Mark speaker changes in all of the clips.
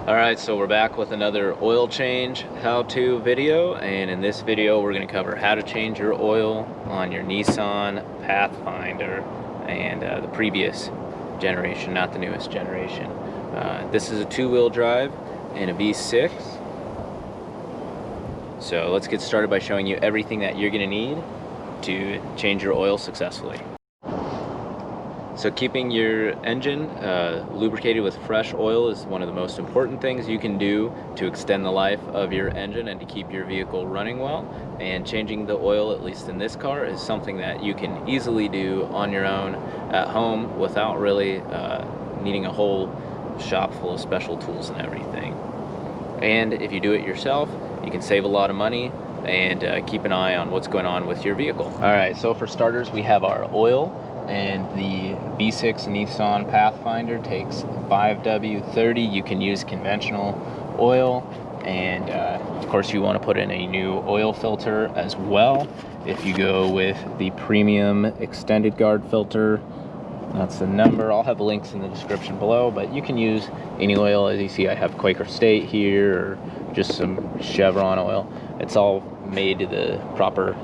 Speaker 1: Alright, so we're back with another oil change how-to video, and in this video we're going to cover how to change your oil on your Nissan Pathfinder and the previous generation, not the newest generation. This is a two-wheel drive and a V6. So let's get started by showing you everything that you're going to need to change your oil successfully. So keeping your engine lubricated with fresh oil is one of the most important things you can do to extend the life of your engine and to keep your vehicle running well. And changing the oil, at least in this car, is something that you can easily do on your own at home without really needing a whole shop full of special tools and everything. And if you do it yourself, you can save a lot of money and keep an eye on what's going on with your vehicle. Alright, so for starters we have our oil. And the V6 Nissan Pathfinder takes 5W30. You can use conventional oil, and of course you want to put in a new oil filter as well. If you go with the premium extended guard filter, that's the number. I'll have links in the description below, but you can use any oil. As you see, I have Quaker State here, or just some Chevron oil. It's all made to the proper,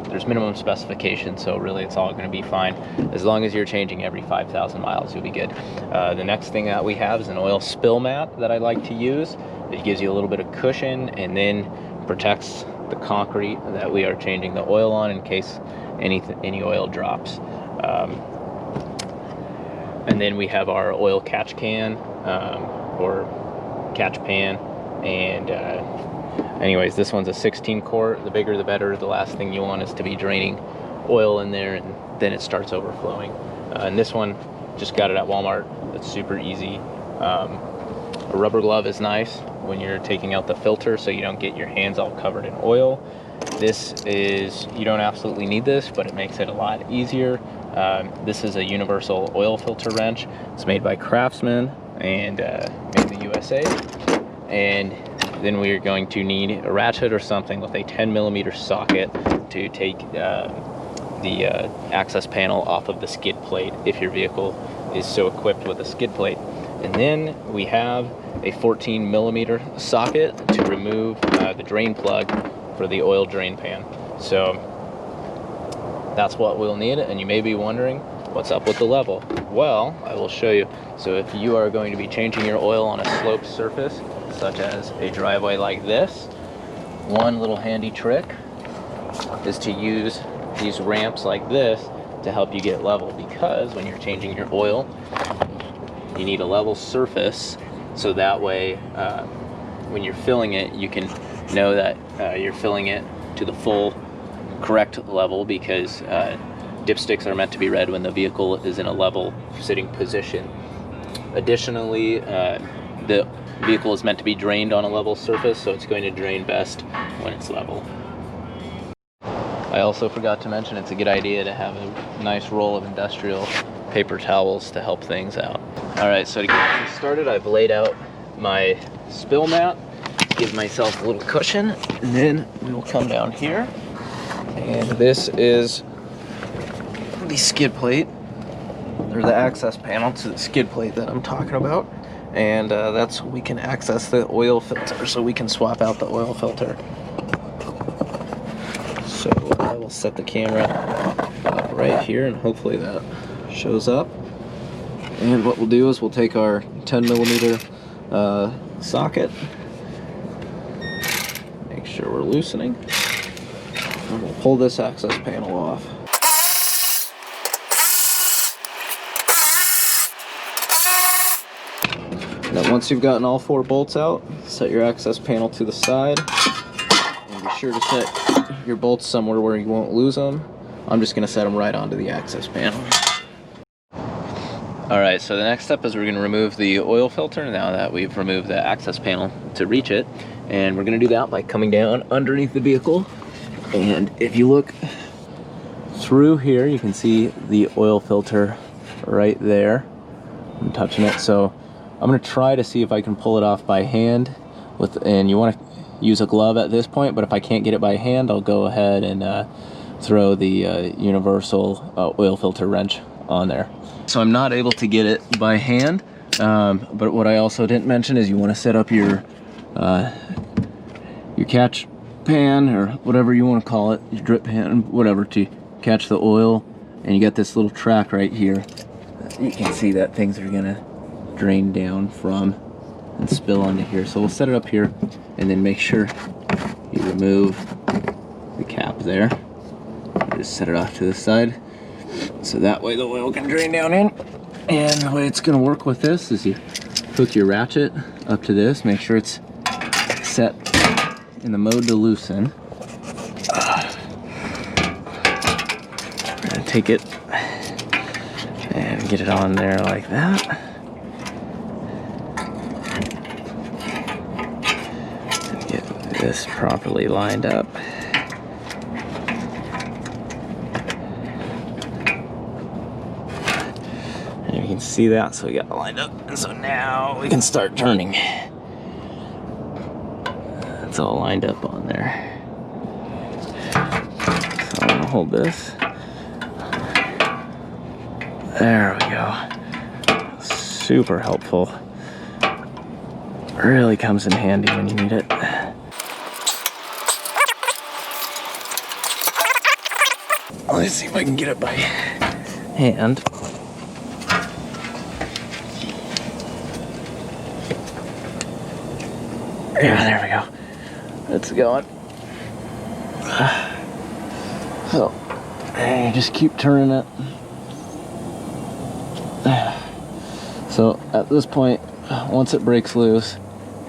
Speaker 1: there's minimum specifications, so really it's all going to be fine. As long as you're changing every 5,000 miles, you'll be good. The next thing that we have is an oil spill mat that I like to use. It gives you a little bit of cushion and then protects the concrete that we are changing the oil on in case any oil drops. And then we have our oil catch can or catch pan, and anyways, this one's a 16 quart. The bigger the better. The last thing you want is to be draining oil in there and then it starts overflowing. And this one, just got it at Walmart. It's super easy. A rubber glove is nice when you're taking out the filter so you don't get your hands all covered in oil. This is, you don't absolutely need this, but it makes it a lot easier. This is a universal oil filter wrench. It's made by Craftsman and made in the USA. And then we are going to need a ratchet or something with a 10mm socket to take the access panel off of the skid plate if your vehicle is so equipped with a skid plate. And then we have a 14mm socket to remove the drain plug for the oil drain pan. So that's what we'll need, and you may be wondering what's up with the level. Well, I will show you. So if you are going to be changing your oil on a sloped surface, such as a driveway like this, one little handy trick is to use these ramps like this to help you get level, because when you're changing your oil you need a level surface, so that way when you're filling it you can know that you're filling it to the full correct level, because dipsticks are meant to be read when the vehicle is in a level sitting position. Additionally, the vehicle is meant to be drained on a level surface, so it's going to drain best when it's level. I also forgot to mention it's a good idea to have a nice roll of industrial paper towels to help things out. Alright, so to get things started, I've laid out my spill mat, give myself a little cushion, and then we will come down here. And this is the skid plate, or the access panel to the skid plate that I'm talking about. And that's, we can access the oil filter, so we can swap out the oil filter. So I will set the camera up right here, and hopefully that shows up. And what we'll do is we'll take our 10mm socket, make sure we're loosening, and we'll pull this access panel off. Now once you've gotten all 4 bolts out, set your access panel to the side, and be sure to set your bolts somewhere where you won't lose them. I'm just going to set them right onto the access panel. Alright, so the next step is we're going to remove the oil filter now that we've removed the access panel to reach it. And we're going to do that by coming down underneath the vehicle. And if you look through here, you can see the oil filter right there. I'm touching it, so I'm going to try to see if I can pull it off by hand, and you want to use a glove at this point, but if I can't get it by hand, I'll go ahead and throw the universal oil filter wrench on there. So I'm not able to get it by hand, But what I also didn't mention is you want to set up your catch pan, or whatever you want to call it, your drip pan, whatever, to catch the oil. And you got this little track right here. You can see that things are gonna drain down from and spill onto here. So we'll set it up here, and then make sure you remove the cap there. Just set it off to the side, so that way the oil can drain down in. And the way it's gonna work with this is you hook your ratchet up to this, make sure it's set in the mode to loosen. We're gonna take it and get it on there like that. Get this properly lined up. And you can see that, so we got it lined up. And so now we can start turning. It's all lined up on there. So I'm gonna hold this. There we go. Super helpful. Really comes in handy when you need it. Let's see if I can get it by hand. Yeah, there we go. It's going. So, and you just keep turning it. So at this point, once it breaks loose,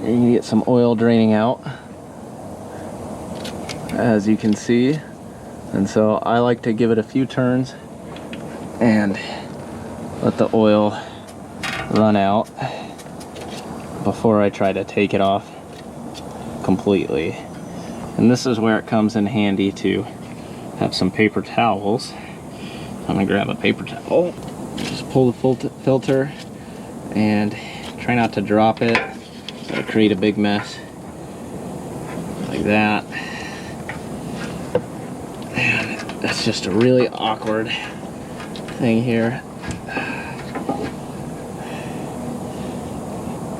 Speaker 1: you're gonna get some oil draining out, as you can see. And so I like to give it a few turns and let the oil run out before I try to take it off completely. And this is where it comes in handy to have some paper towels. I'm gonna grab a paper towel, just pull the filter and try not to drop it, or create a big mess like that. And that's just a really awkward thing here.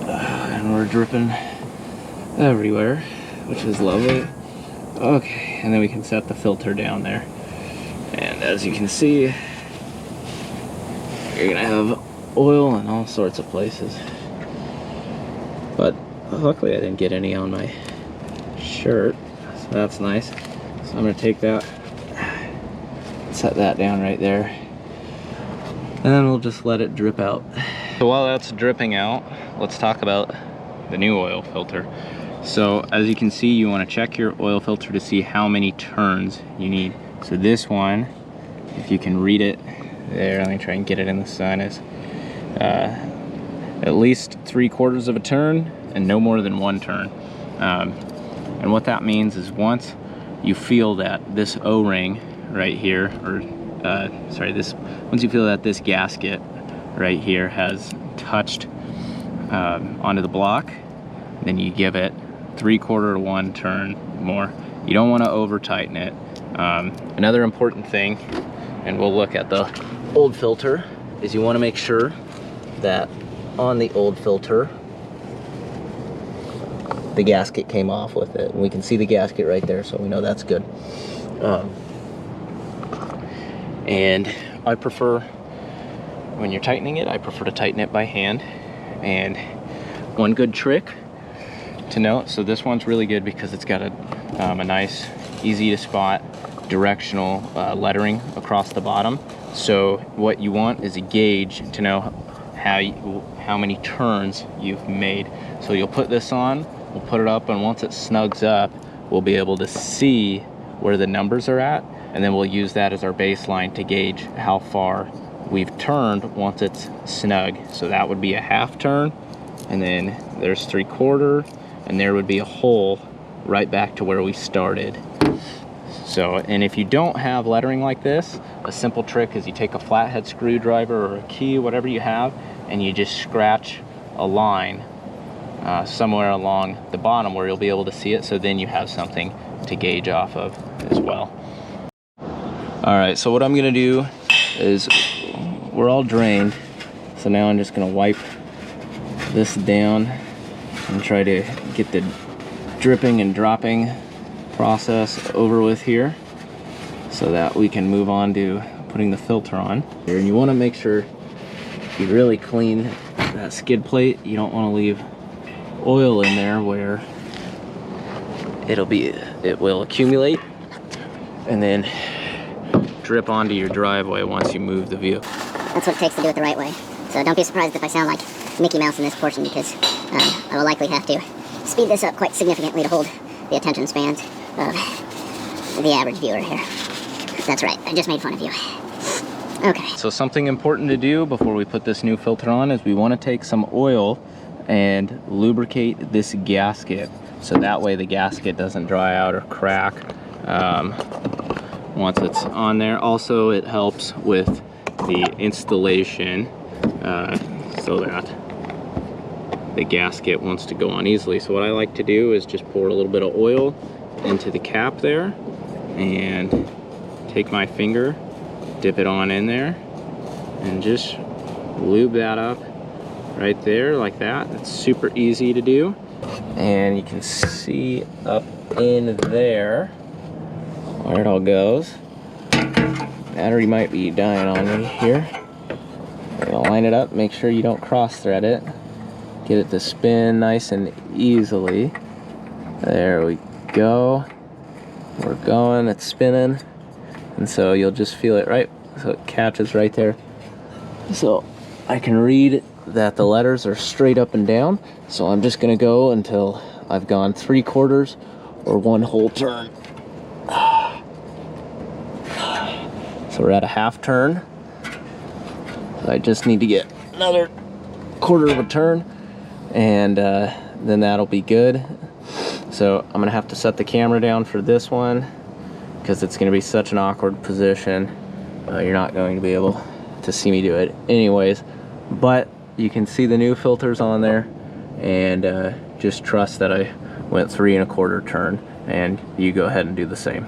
Speaker 1: And we're dripping everywhere, which is lovely. Okay, and then we can set the filter down there. And as you can see, you're gonna have oil in all sorts of places. But luckily I didn't get any on my shirt, so that's nice. So I'm gonna take that, set that down right there, and then we'll just let it drip out. So while that's dripping out, let's talk about the new oil filter. So as you can see, you want to check your oil filter to see how many turns you need. So this one, if you can read it there, let me try and get it in the sun, is at least 3/4 of a turn and no more than 1 turn. And what that means is once you feel that this O-ring right here, or once you feel that this gasket right here has touched onto the block, then you give it 3/4 to 1 turn more. You don't want to over tighten it. Another important thing, and we'll look at the old filter, is you want to make sure that on the old filter the gasket came off with it. And we can see the gasket right there, so we know that's good. And I prefer, when you're tightening it, I prefer to tighten it by hand. And one good trick to note, so this one's really good because it's got a nice, easy to spot directional lettering across the bottom. So what you want is a gauge to know how many turns you've made. So you'll put this on, we'll put it up, and once it snugs up, we'll be able to see where the numbers are at, and then we'll use that as our baseline to gauge how far we've turned once it's snug. So that would be a half turn, and then there's 3/4, and there would be a hole right back to where we started. So, and if you don't have lettering like this, a simple trick is you take a flathead screwdriver or a key, whatever you have, and you just scratch a line somewhere along the bottom where you'll be able to see it, so then you have something to gauge off of as well. All right, so what I'm gonna do is, we're all drained, so now I'm just gonna wipe this down and try to get the dripping and dropping process over with here so that we can move on to putting the filter on. And you want to make sure you really clean that skid plate. You don't want to leave oil in there where it will accumulate and then drip onto your driveway once you move the vehicle.
Speaker 2: That's what it takes to do it the right way. So don't be surprised if I sound like Mickey Mouse in this portion, because I will likely have to speed this up quite significantly to hold the attention spans of the average viewer here. That's right, I just made fun of you. Okay.
Speaker 1: So something important to do before we put this new filter on is we want to take some oil and lubricate this gasket, so that way the gasket doesn't dry out or crack once it's on there. Also, it helps with the installation so that the gasket wants to go on easily. So what I like to do is just pour a little bit of oil into the cap there and take my finger, dip it on in there, and just lube that up right there like that. It's super easy to do. And you can see up in there where it all goes. Battery might be dying on me here. We're gonna line it up, make sure you don't cross thread it. Get it to spin nice and easily. There we go. We're going, it's spinning. And so you'll just feel it right, so it catches right there. So I can read that the letters are straight up and down. So I'm just gonna go until I've gone 3/4 or 1 whole turn. So we're at a half turn. I just need to get another 1/4 of a turn, and then that'll be good. So I'm gonna have to set the camera down for this one because it's gonna be such an awkward position. You're not going to be able to see me do it anyways, but you can see the new filters on there, and just trust that I went 3 1/4 turn, and you go ahead and do the same.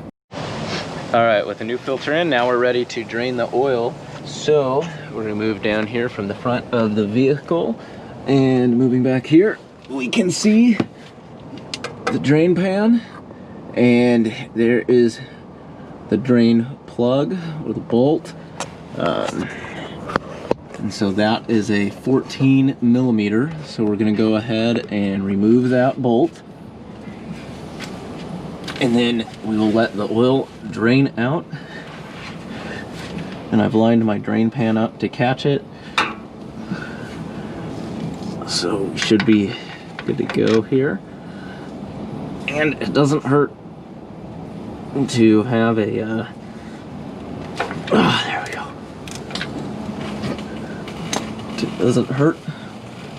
Speaker 1: All right, with the new filter in, now we're ready to drain the oil. So we're gonna move down here from the front of the vehicle, and moving back here, we can see the drain pan, and there is the drain plug with a bolt. And so that is a 14 millimeter. So we're gonna go ahead and remove that bolt. And then we will let the oil drain out. And I've lined my drain pan up to catch it. So we should be good to go here. And it doesn't hurt to have a, there we go. It doesn't hurt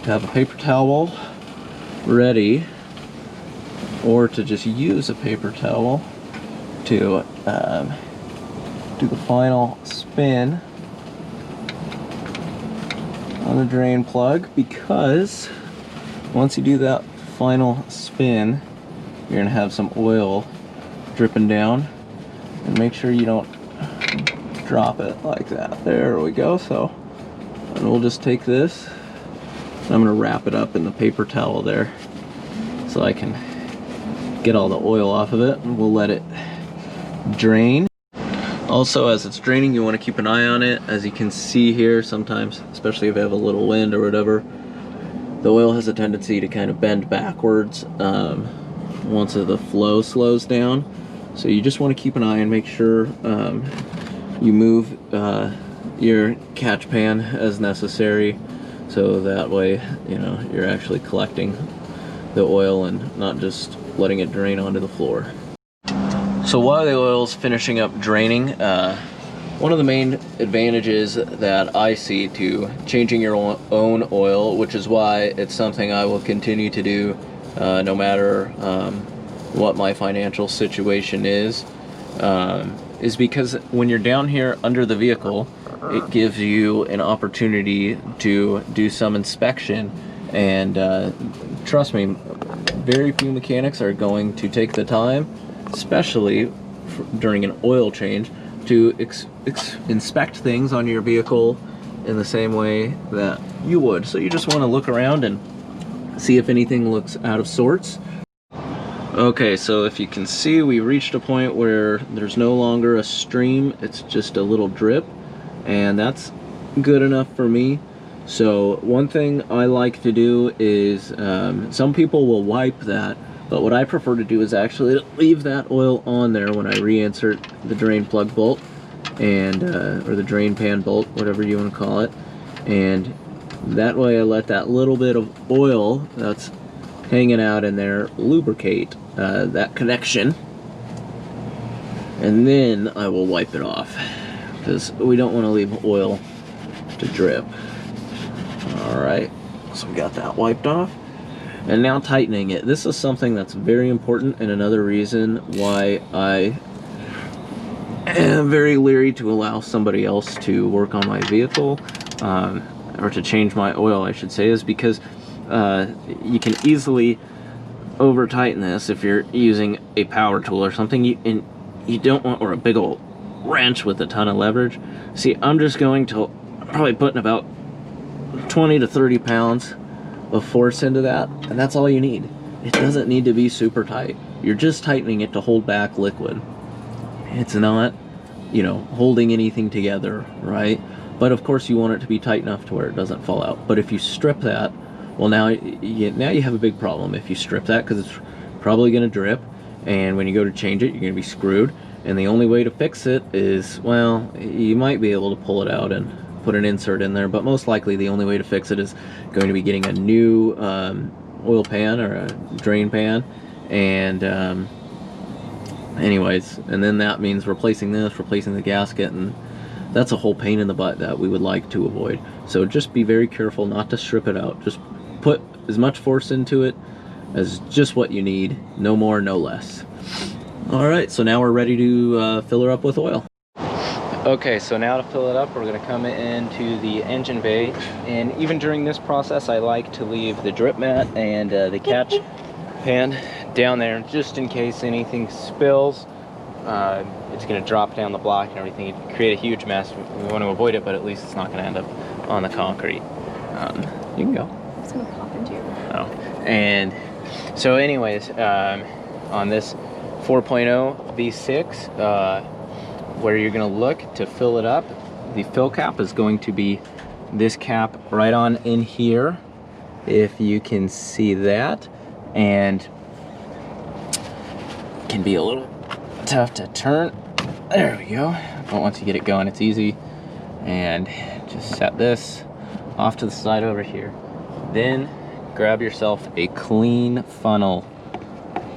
Speaker 1: to have a paper towel ready, or to just use a paper towel to do the final spin on the drain plug, because once you do that final spin, you're gonna have some oil dripping down, and make sure you don't drop it like that. There we go. So, and we'll just take this, and I'm gonna wrap it up in the paper towel there so I can get all the oil off of it, and we'll let it drain. Also, as it's draining, you want to keep an eye on it. As you can see here, sometimes, especially if you have a little wind or whatever, the oil has a tendency to kind of bend backwards once the flow slows down. So you just want to keep an eye and make sure you move your catch pan as necessary, so that way, you know, you're actually collecting the oil and not just letting it drain onto the floor. So while the oil's finishing up draining, one of the main advantages that I see to changing your own oil, which is why it's something I will continue to do no matter what my financial situation is because when you're down here under the vehicle, it gives you an opportunity to do some inspection. And trust me, very few mechanics are going to take the time, especially during an oil change, to inspect things on your vehicle in the same way that you would. So you just want to look around and see if anything looks out of sorts. Okay, so if you can see, we reached a point where there's no longer a stream, it's just a little drip, and that's good enough for me. So one thing I like to do is, some people will wipe that, but what I prefer to do is actually leave that oil on there when I reinsert the drain plug bolt, and or the drain pan bolt, whatever you want to call it, and that way I let that little bit of oil that's hanging out in there lubricate that connection, and then I will wipe it off, because we don't want to leave oil to drip. Alright, so we got that wiped off, and now tightening it. This is something that's very important, and another reason why I am very leery to allow somebody else to work on my vehicle, or to change my oil I should say, is because you can easily over tighten this if you're using a power tool or something, and you don't want, or a big old wrench with a ton of leverage. See, I'm just going to probably putting about 20 to 30 pounds of force into that, and that's all you need. It doesn't need to be super tight. You're just tightening it to hold back liquid. It's not, you know, holding anything together, right? But of course you want it to be tight enough to where it doesn't fall out. But if you strip that, well, now you have a big problem if you strip that, because it's probably going to drip, and when you go to change it, you're going to be screwed. And the only way to fix it is, well, you might be able to pull it out and put an insert in there, but most likely the only way to fix it is going to be getting a new oil pan or a drain pan, and anyways, and then that means replacing this, replacing the gasket, and that's a whole pain in the butt that we would like to avoid. So just be very careful not to strip it out. Just put as much force into it as just what you need, no more, no less. Alright, so now we're ready to fill her up with oil. Okay, so now to fill it up, we're going to come into the engine bay, and even during this process I like to leave the drip mat and the catch pan down there just in case anything spills. It's going to drop down the block and everything. It'd create a huge mess. We want to avoid it, but at least it's not going to end up on the concrete. You can go.
Speaker 3: It's going to pop into your...
Speaker 1: Oh, and so anyways, on this 4.0 V6, where you're going to look to fill it up, the fill cap is going to be this cap right on in here, if you can see that, and it can be a little tough to turn. There we go. But once you get it going, it's easy. And just set this off to the side over here. Then grab yourself a clean funnel.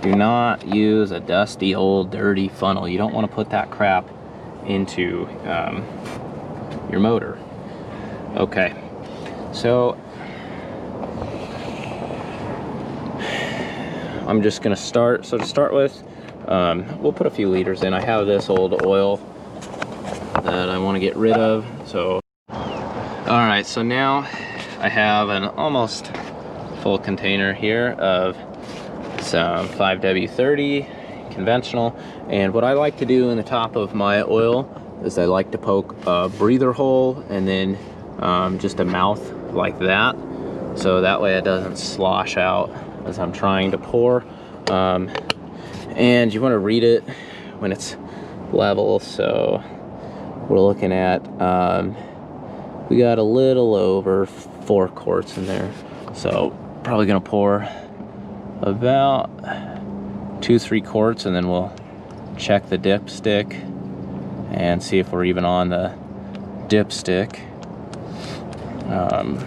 Speaker 1: Do not use a dusty old dirty funnel. You don't want to put that crap into your motor. Okay, so I'm just gonna start. So to start with, we'll put a few liters in. I have this old oil that I want to get rid of. So all right, so now I have an almost full container here of some 5W30 conventional, and what I like to do in the top of my oil is I like to poke a breather hole and then just a mouth like that, so that way it doesn't slosh out as I'm trying to pour. And you want to read it when it's level, so we're looking at we got a little over 4 quarts in there, so probably gonna pour about 2-3 quarts, and then we'll check the dipstick and see if we're even on the dipstick, and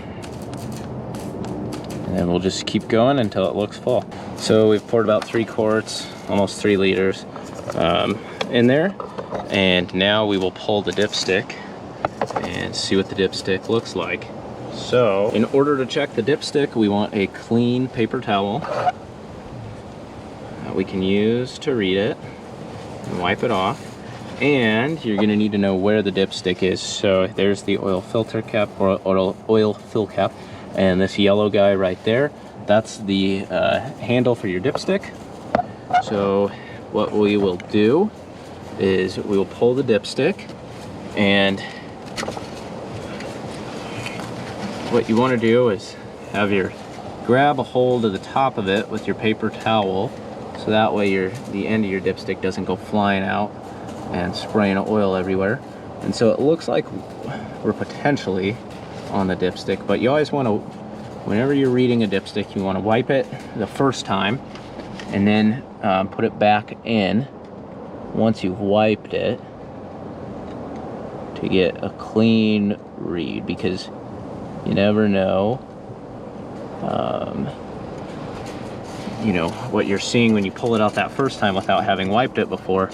Speaker 1: then we'll just keep going until it looks full. So we've poured about 3 quarts, almost 3 liters in there, and now we will pull the dipstick and see what the dipstick looks like. So in order to check the dipstick, we want a clean paper towel that we can use to read it and wipe it off. And you're gonna need to know where the dipstick is. So there's the oil filter cap, or oil fill cap, and this yellow guy right there, that's the handle for your dipstick. So what we will do is we will pull the dipstick, and what you want to do is have your grab a hold of the top of it with your paper towel, so that way the end of your dipstick doesn't go flying out and spraying oil everywhere. And so it looks like we're potentially on the dipstick, but you always want to, whenever you're reading a dipstick, you want to wipe it the first time and then put it back in once you've wiped it to get a clean read, because you never know, you know, what you're seeing when you pull it out that first time without having wiped it before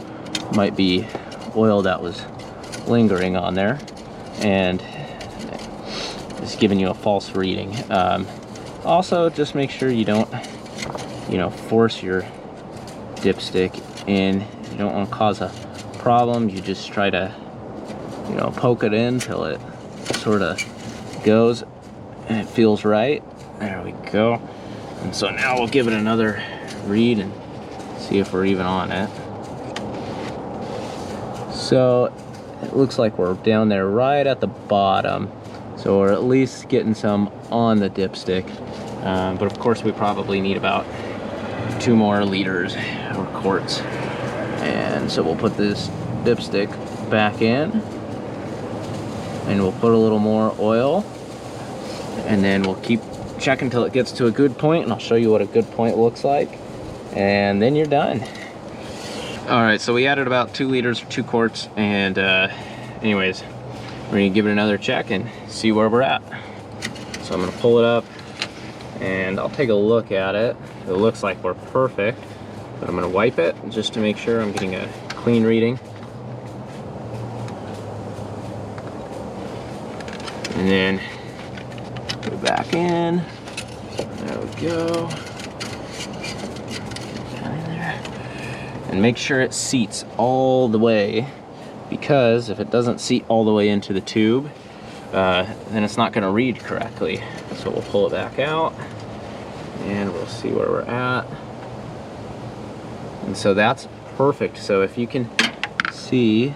Speaker 1: might be oil that was lingering on there and it's giving you a false reading. Also, just make sure you don't, you know, force your dipstick in. You don't want to cause a problem. You just try to, you know, poke it in till it sort of goes and it feels right. There we go. And so now we'll give it another read and see if we're even on it. So it looks like we're down there right at the bottom. So we're at least getting some on the dipstick. But of course we probably need about 2 more liters or quarts. And so we'll put this dipstick back in and we'll put a little more oil, and then we'll keep checking until it gets to a good point, and I'll show you what a good point looks like, and then you're done. All right, so we added about 2 liters or 2 quarts, and anyways, we're gonna give it another check and see where we're at. So I'm gonna pull it up and I'll take a look at it. It looks like we're perfect, but I'm gonna wipe it just to make sure I'm getting a clean reading. And then put it back in. There we go. Down in there. And make sure it seats all the way, because if it doesn't seat all the way into the tube, then it's not going to read correctly. So we'll pull it back out and we'll see where we're at. And so that's perfect. So if you can see,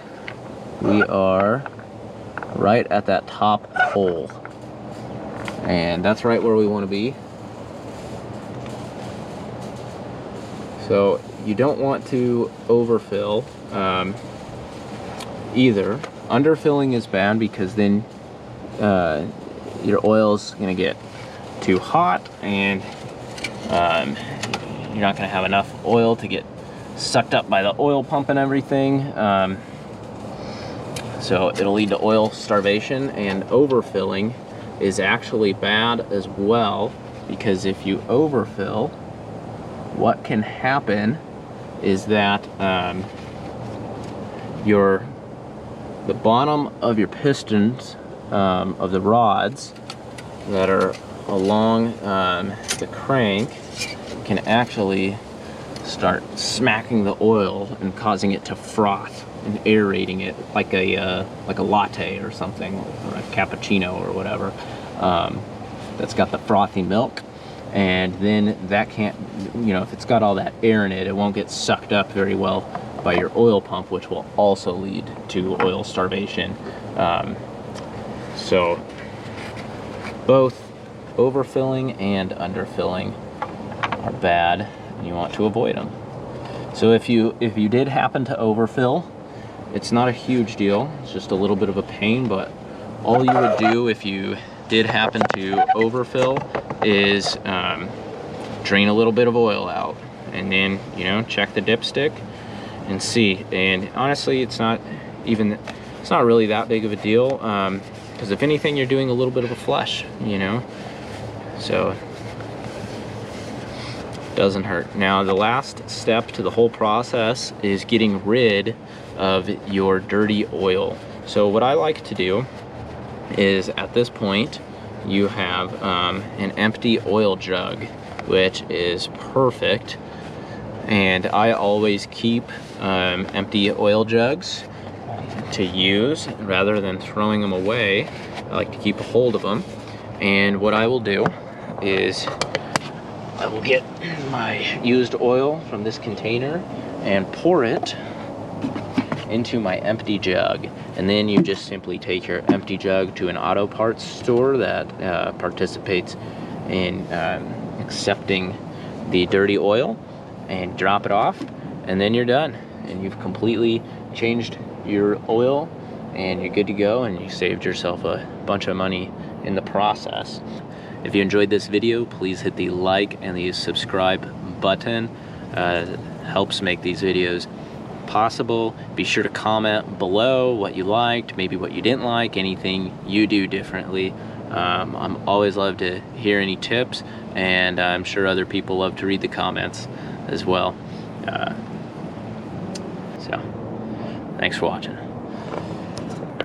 Speaker 1: we are right at that top hole, and that's right where we want to be. So you don't want to overfill either. Underfilling is bad because then your oil's going to get too hot, and you're not going to have enough oil to get sucked up by the oil pump and everything. So it'll lead to oil starvation, and overfilling is actually bad as well, because if you overfill, what can happen is that the bottom of your pistons of the rods that are along the crank can actually start smacking the oil and causing it to froth and aerating it like a latte or something, or a cappuccino or whatever, that's got the frothy milk. And then that can't, you know, if it's got all that air in it, it won't get sucked up very well by your oil pump, which will also lead to oil starvation. So both overfilling and underfilling are bad, and you want to avoid them. So if you did happen to overfill, it's not a huge deal. It's just a little bit of a pain, but all you would do if you did happen to overfill is drain a little bit of oil out, and then, you know, check the dipstick and see. And honestly, it's not really that big of a deal, because if anything, you're doing a little bit of a flush, you know, so it doesn't hurt. Now, the last step to the whole process is getting rid of your dirty oil. So what I like to do is, at this point, you have an empty oil jug, which is perfect. And I always keep empty oil jugs to use rather than throwing them away. I like to keep a hold of them. And what I will do is I will get my used oil from this container and pour it into my empty jug. And then you just simply take your empty jug to an auto parts store that participates in accepting the dirty oil and drop it off, and then you're done. And you've completely changed your oil and you're good to go, and you saved yourself a bunch of money in the process. If you enjoyed this video, please hit the like and the subscribe button. Helps make these videos possible. Be sure to comment below what you liked, maybe what you didn't like, anything you do differently. I'm always love to hear any tips, and I'm sure other people love to read the comments as well. So thanks for watching.